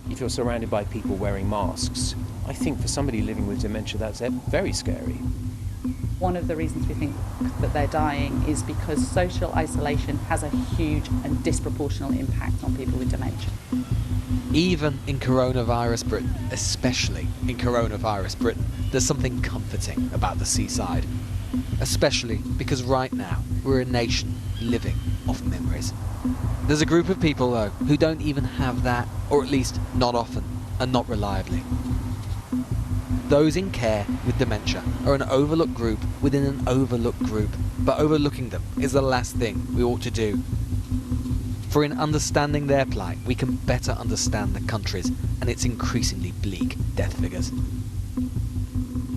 If you're surrounded by people wearing masks, I think for somebody living with dementia, that's very scary. One of the reasons we think that they're dying is because social isolation has a huge and disproportionate impact on people with dementia. Even in coronavirus Britain, especially in coronavirus Britain, there's something comforting about the seaside. Especially because right now, we're a nation living off memories. There's a group of people, though, who don't even have that, or at least not often, and not reliably. Those in care with dementia are an overlooked group within an overlooked group, but overlooking them is the last thing we ought to do. For in understanding their plight, we can better understand the country's and its increasingly bleak death figures.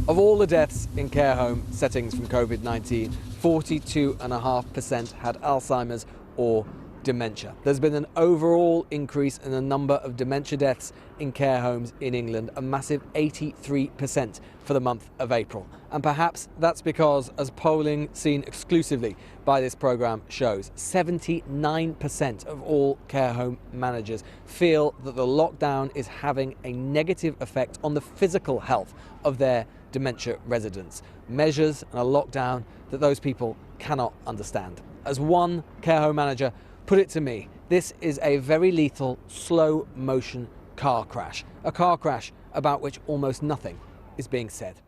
Of all the deaths in care home settings from COVID-19, 42.5% had Alzheimer's or dementia. There's been an overall increase in the number of dementia deaths in care homes in England, a massive 83% for the month of April. And perhaps that's because, as polling seen exclusively by this programme shows, 79% of all care home managers feel that the lockdown is having a negative effect on the physical health of their dementia residents. Measures and a lockdown that those people cannot understand. As one care home manager put it to me, this is a very lethal, slow motion car crash. A car crash about which almost nothing is being said.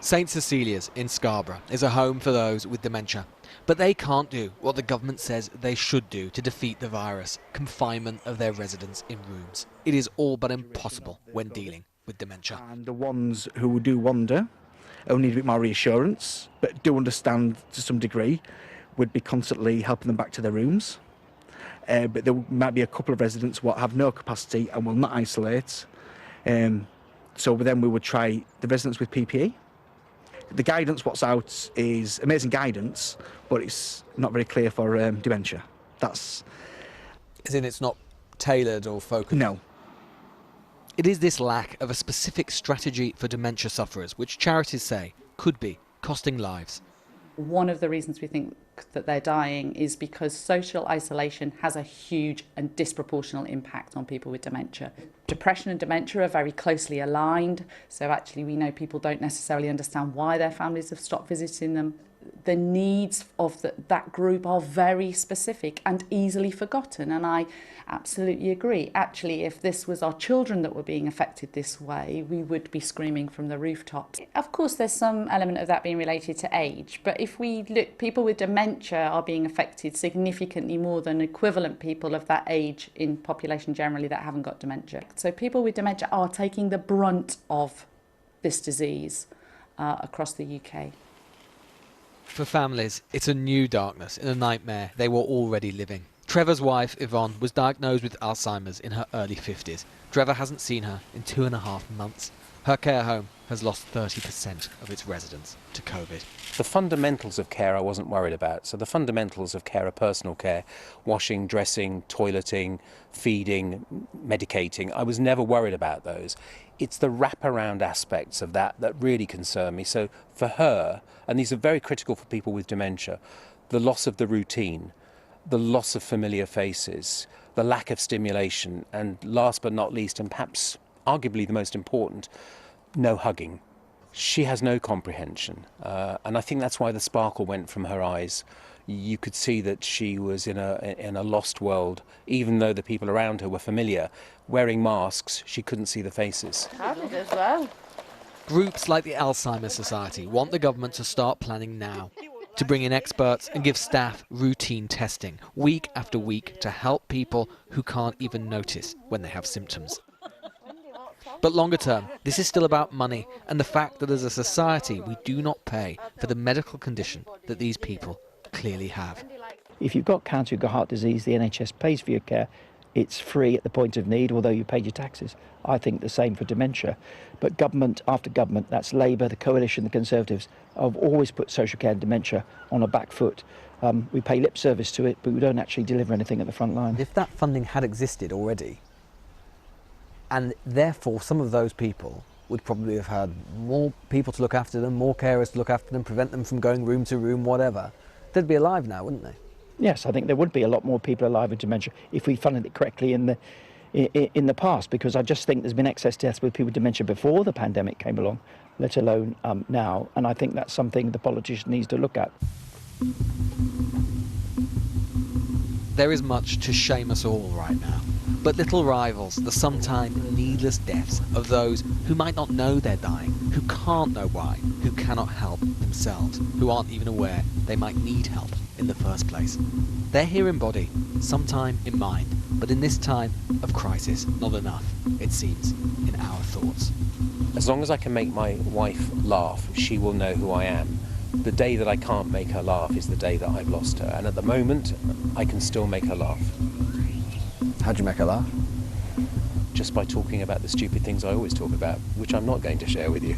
St Cecilia's in Scarborough is a home for those with dementia. But they can't do what the government says they should do to defeat the virus: confinement of their residents in rooms. It is all but impossible when dealing with dementia. And the ones who do wander, who need a bit more reassurance, but do understand to some degree, would be constantly helping them back to their rooms. But there might be a couple of residents what have no capacity and will not isolate. So then we would try the residents with PPE. The guidance what's out is amazing guidance, but it's not very clear for dementia. That's... As in, it's not tailored or focused? No. It is this lack of a specific strategy for dementia sufferers, which charities say could be costing lives. One of the reasons we think that they're dying is because social isolation has a huge and disproportionate impact on people with dementia. Depression and dementia are very closely aligned, so actually we know people don't necessarily understand why their families have stopped visiting them. The needs of that group are very specific and easily forgotten, and I absolutely agree. Actually, if this was our children that were being affected this way, we would be screaming from the rooftops. Of course, there's some element of that being related to age, but if we look, people with dementia are being affected significantly more than equivalent people of that age in population generally that haven't got dementia. So people with dementia are taking the brunt of this disease across the UK. For families, it's a new darkness in a nightmare they were already living. Trevor's wife, Yvonne, was diagnosed with Alzheimer's in her early 50s. Trevor hasn't seen her in 2.5 months. Her care home has lost 30% of its residents to COVID. The fundamentals of care I wasn't worried about. So the fundamentals of care are personal care: washing, dressing, toileting, feeding, medicating. I was never worried about those. It's the wraparound aspects of that that really concern me. So for her, and these are very critical for people with dementia, the loss of the routine, the loss of familiar faces, the lack of stimulation, and last but not least, and perhaps arguably the most important, no hugging. She has no comprehension, and I think that's why the sparkle went from her eyes. You could see that she was in a lost world, even though the people around her were familiar. Wearing masks, she couldn't see the faces. I did as well. Groups like the Alzheimer Society want the government to start planning now, to bring in experts and give staff routine testing week after week to help people who can't even notice when they have symptoms. But longer term, this is still about money and the fact that as a society we do not pay for the medical condition that these people clearly have. If you've got cancer, you've got heart disease, the NHS pays for your care. It's free at the point of need, although you paid your taxes. I think the same for dementia. But government after government, that's Labour, the Coalition, the Conservatives, have always put social care and dementia on a back foot. We pay lip service to it, but we don't actually deliver anything at the front line. If that funding had existed already, and therefore some of those people would probably have had more people to look after them, more carers to look after them, prevent them from going room to room, whatever, they'd be alive now, wouldn't they? Yes, I think there would be a lot more people alive with dementia if we funded it correctly in the past, because I just think there's been excess deaths with people with dementia before the pandemic came along, let alone now. And I think that's something the politician needs to look at. There is much to shame us all right now, but little rivals the sometimes needless deaths of those who might not know they're dying, who can't know why, who cannot help themselves, who aren't even aware they might need help in the first place. They're here in body, sometime in mind, but in this time of crisis, not enough, it seems, in our thoughts. As long as I can make my wife laugh, she will know who I am. The day that I can't make her laugh is the day that I've lost her, and at the moment I can still make her laugh. How do you make her laugh? Just by talking about the stupid things I always talk about, which I'm not going to share with you.